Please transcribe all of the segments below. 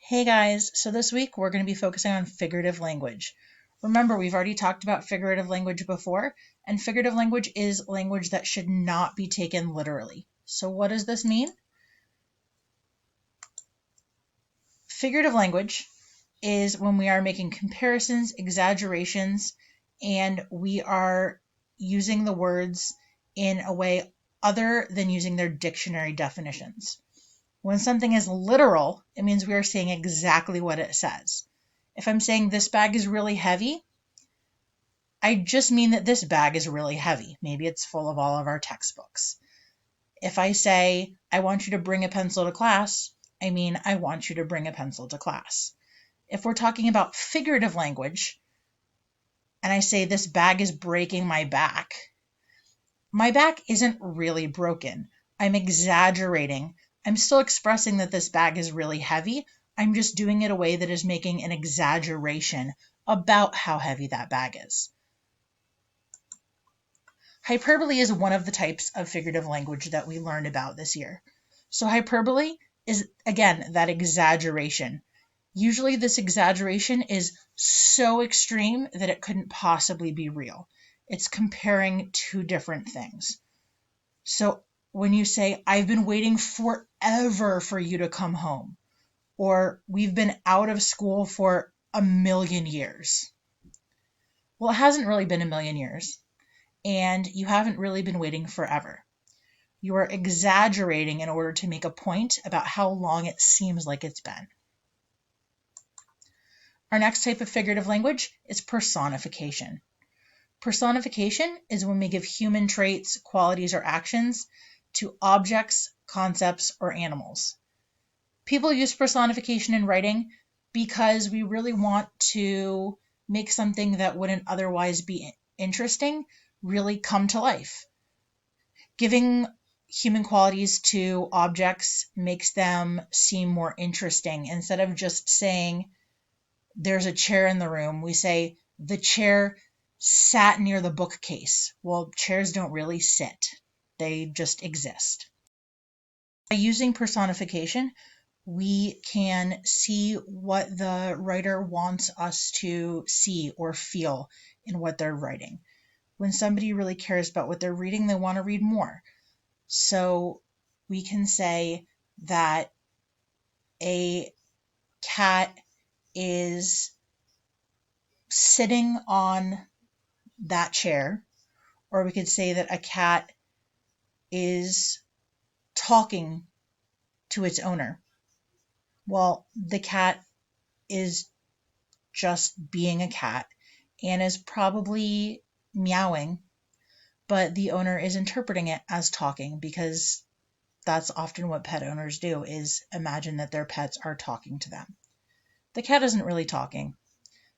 Hey guys, so this week we're going to be focusing on figurative language. Remember, we've already talked about figurative language before, and figurative language is language that should not be taken literally. So what does this mean? Figurative language is when we are making comparisons, exaggerations, and we are using the words in a way other than using their dictionary definitions. When something is literal, it means we are saying exactly what it says. If I'm saying this bag is really heavy, I just mean that this bag is really heavy. Maybe it's full of all of our textbooks. If I say, I want you to bring a pencil to class, I mean, I want you to bring a pencil to class. If we're talking about figurative language, and I say this bag is breaking my back isn't really broken. I'm exaggerating. I'm still expressing that this bag is really heavy. I'm just doing it in a way that is making an exaggeration about how heavy that bag is. Hyperbole is one of the types of figurative language that we learned about this year. So hyperbole is, again, that exaggeration. Usually this exaggeration is so extreme that it couldn't possibly be real. It's comparing two different things. So when you say, I've been waiting forever for you to come home, or we've been out of school for 1,000,000 years. Well, it hasn't really been 1,000,000 years, and you haven't really been waiting forever. You are exaggerating in order to make a point about how long it seems like it's been. Our next type of figurative language is personification. Personification is when we give human traits, qualities, or actions to objects, concepts, or animals. People use personification in writing because we really want to make something that wouldn't otherwise be interesting really come to life. Giving human qualities to objects makes them seem more interesting. Instead of just saying, there's a chair in the room, we say, the chair sat near the bookcase. Well, chairs don't really sit. They just exist. By using personification, we can see what the writer wants us to see or feel in what they're writing. When somebody really cares about what they're reading, they want to read more. So we can say that a cat is sitting on that chair, or we could say that a cat is talking to its owner. Well, the cat is just being a cat and is probably meowing, but the owner is interpreting it as talking because that's often what pet owners do, is imagine that their pets are talking to them. The cat isn't really talking,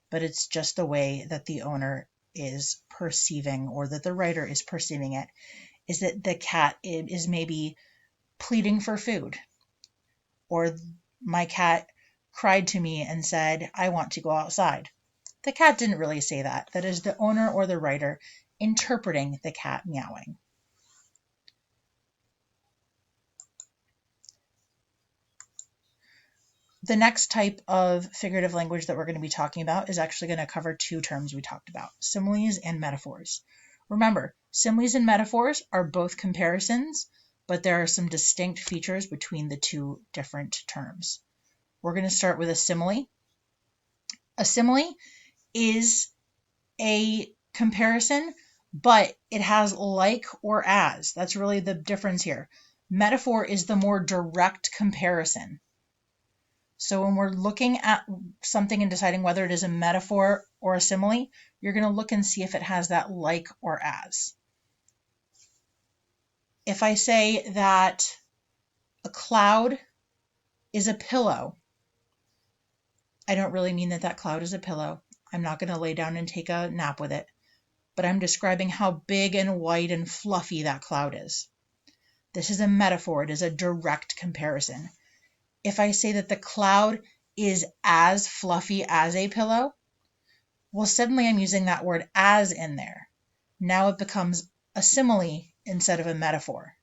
but it's just the way that the owner is perceiving, or that the writer is perceiving it, is that the cat is maybe pleading for food, or my cat cried to me and said, I want to go outside. The cat didn't really say that. That is the owner or the writer interpreting the cat meowing. The next type of figurative language that we're going to be talking about is actually going to cover two terms we talked about, similes and metaphors. Remember, similes and metaphors are both comparisons, but there are some distinct features between the two different terms. We're going to start with a simile. A simile is a comparison, but it has like or as. That's really the difference here. Metaphor is the more direct comparison. So when we're looking at something and deciding whether it is a metaphor or a simile, you're going to look and see if it has that like or as. If I say that a cloud is a pillow, I don't really mean that that cloud is a pillow. I'm not going to lay down and take a nap with it, but I'm describing how big and white and fluffy that cloud is. This is a metaphor. It is a direct comparison. If I say that the cloud is as fluffy as a pillow, well, suddenly I'm using that word as in there. Now it becomes a simile instead of a metaphor.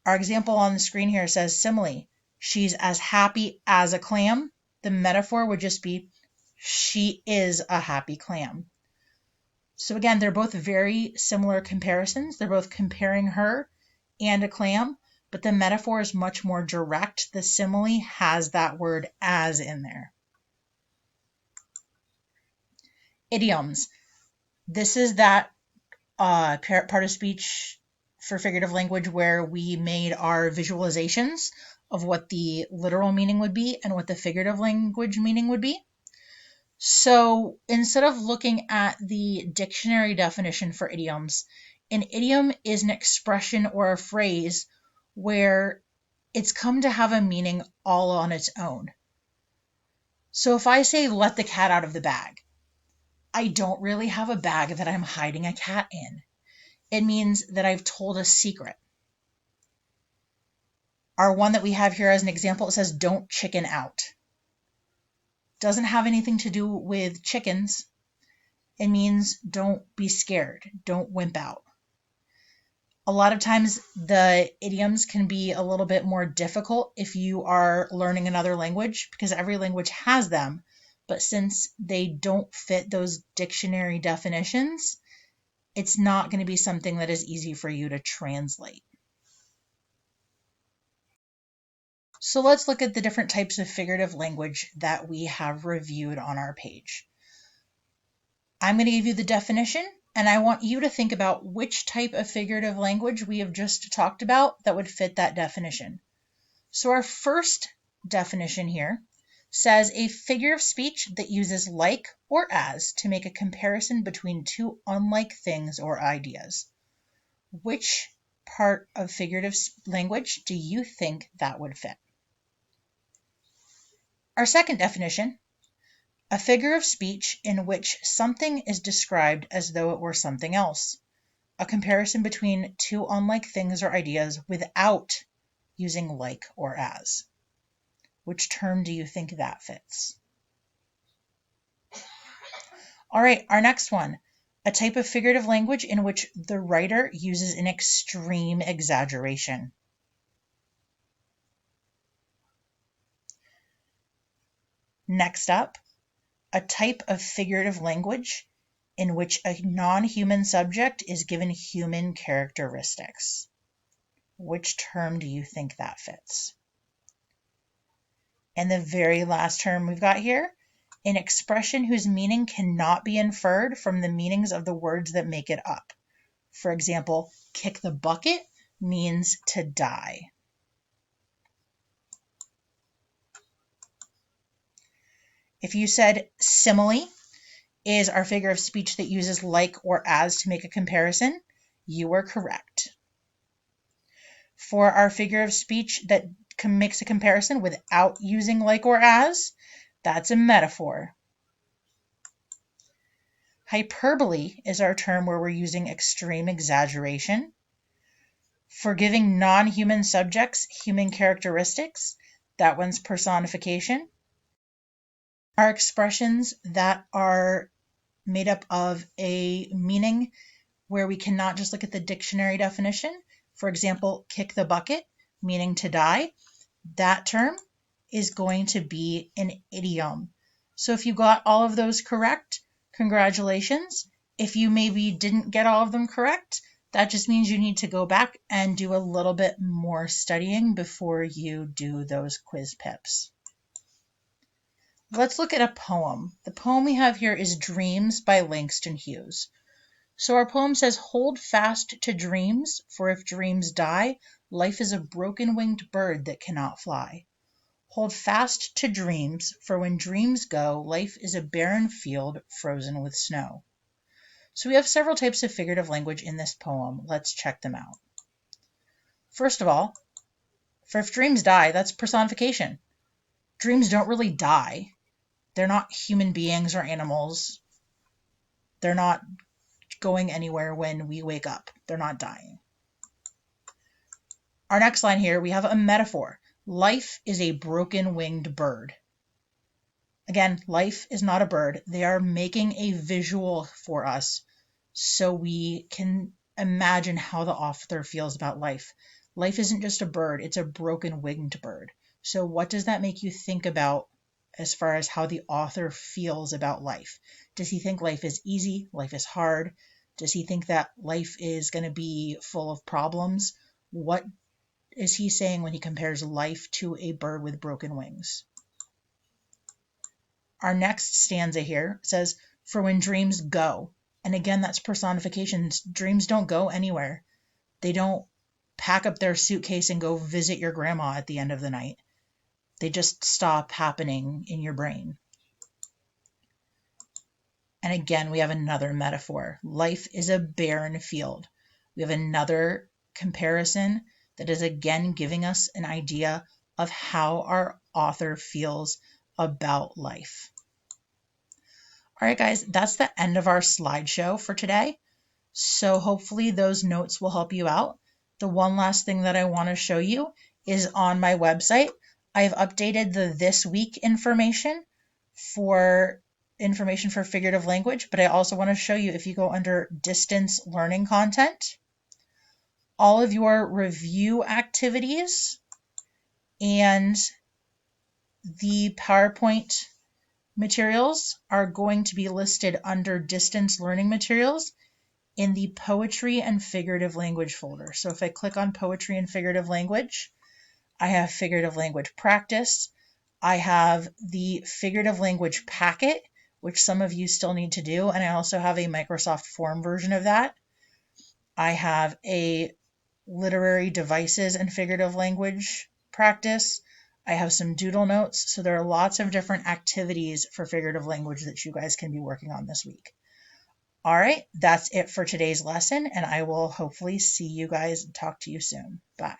Our example on the screen here says simile. She's as happy as a clam. The metaphor would just be she is a happy clam. So again, they're both very similar comparisons. They're both comparing her and a clam, but the metaphor is much more direct. The simile has that word as in there. Idioms. This is that part of speech for figurative language where we made our visualizations of what the literal meaning would be and what the figurative language meaning would be. So instead of looking at the dictionary definition for idioms, an idiom is an expression or a phrase where it's come to have a meaning all on its own. So if I say, let the cat out of the bag, I don't really have a bag that I'm hiding a cat in. It means that I've told a secret. Our one that we have here as an example, it says, don't chicken out. Doesn't have anything to do with chickens. It means don't be scared. Don't wimp out. A lot of times the idioms can be a little bit more difficult if you are learning another language because every language has them. But since they don't fit those dictionary definitions, it's not going to be something that is easy for you to translate. So let's look at the different types of figurative language that we have reviewed on our page. I'm going to give you the definition, and I want you to think about which type of figurative language we have just talked about that would fit that definition. So our first definition here says a figure of speech that uses like or as to make a comparison between two unlike things or ideas. Which part of figurative language do you think that would fit? Our second definition, a figure of speech in which something is described as though it were something else. A comparison between two unlike things or ideas without using like or as. Which term do you think that fits? All right, our next one, a type of figurative language in which the writer uses an extreme exaggeration. Next up, a type of figurative language in which a non-human subject is given human characteristics. Which term do you think that fits? And the very last term we've got here, an expression whose meaning cannot be inferred from the meanings of the words that make it up. For example, kick the bucket means to die. If you said simile is our figure of speech that uses like or as to make a comparison, you are correct. For our figure of speech that makes a comparison without using like or as, that's a metaphor. Hyperbole is our term where we're using extreme exaggeration. For giving non-human subjects human characteristics, that one's personification. Our expressions that are made up of a meaning where we cannot just look at the dictionary definition. For example, kick the bucket, meaning to die. That term is going to be an idiom. So if you got all of those correct, congratulations. If you maybe didn't get all of them correct, that just means you need to go back and do a little bit more studying before you do those quiz pips. Let's look at a poem. The poem we have here is Dreams by Langston Hughes. So our poem says, hold fast to dreams, for if dreams die, life is a broken-winged bird that cannot fly. Hold fast to dreams, for when dreams go, life is a barren field frozen with snow. So we have several types of figurative language in this poem. Let's check them out. First of all, for if dreams die, that's personification. Dreams don't really die. They're not human beings or animals. They're not going anywhere when we wake up. They're not dying. Our next line here, we have a metaphor. Life is a broken-winged bird. Again, life is not a bird. They are making a visual for us so we can imagine how the author feels about life. Life isn't just a bird, it's a broken winged bird. So what does that make you think about as far as how the author feels about life? Does he think life is easy? Life is hard? Does he think that life is going to be full of problems? What is he saying when he compares life to a bird with broken wings? Our next stanza here says, "For when dreams go," and again, that's personifications. Dreams don't go anywhere. They don't pack up their suitcase and go visit your grandma at the end of the night. They just stop happening in your brain. And again, we have another metaphor. Life is a barren field. We have another comparison that is again giving us an idea of how our author feels about life. All right, guys, that's the end of our slideshow for today. So hopefully those notes will help you out. The one last thing that I want to show you is on my website. I've updated the this week information for figurative language, but I also want to show you, if you go under distance learning content, all of your review activities and the PowerPoint materials are going to be listed under distance learning materials in the Poetry and Figurative Language folder. So if I click on Poetry and Figurative Language, I have Figurative Language Practice. I have the Figurative Language Packet, which some of you still need to do, and I also have a Microsoft Form version of that. I have a Literary Devices and Figurative Language Practice. I have some doodle notes, so there are lots of different activities for figurative language that you guys can be working on this week. All right, that's it for today's lesson, and I will hopefully see you guys and talk to you soon. Bye.